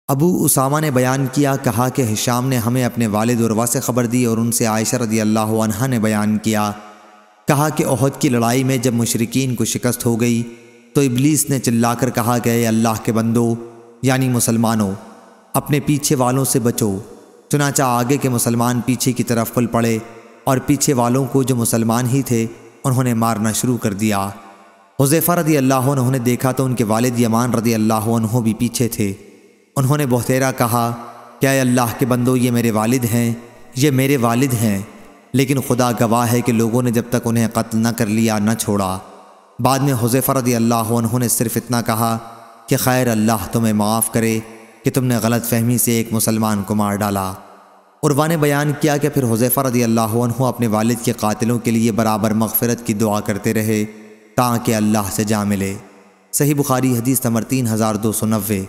ابو اسامہ نے بیان کیا، کہا کہ ہشام نے ہمیں اپنے والد عروہ سے خبر دی اور ان سے عائشہ رضی اللہ عنہا نے بیان کیا، کہا کہ احد کی لڑائی میں جب مشرکین کو شکست ہو گئی تو ابلیس نے چلا کر کہا کہ اے اللہ کے بندو یعنی مسلمانوں، اپنے پیچھے والوں سے بچو۔ چنانچہ آگے کے مسلمان پیچھے کی طرف پھل پڑے اور پیچھے والوں کو جو مسلمان ہی تھے انہوں نے مارنا شروع کر دیا۔ حذیفہ رضی اللہ عنہ نے دیکھا تو ان کے والد یمان رضی اللہ عنہ بھی پیچھے تھے۔ انہوں نے بہتیرا کہا کہ اے اللہ کے بندو، یہ میرے والد ہیں، یہ میرے والد ہیں، لیکن خدا گواہ ہے کہ لوگوں نے جب تک انہیں قتل نہ کر لیا نہ چھوڑا۔ بعد میں حذیفہ رضی اللہ عنہ نے صرف اتنا کہا کہ خیر اللہ تمہیں معاف کرے کہ تم نے غلط فہمی سے ایک مسلمان کو مار ڈالا۔ عروہ نے بیان کیا کہ پھر حذیفہ رضی اللہ عنہ اپنے والد کے قاتلوں کے لیے برابر مغفرت کی دعا کرتے رہے تاکہ اللہ سے جا ملے۔ صحیح بخاری حدیث نمبر 3290۔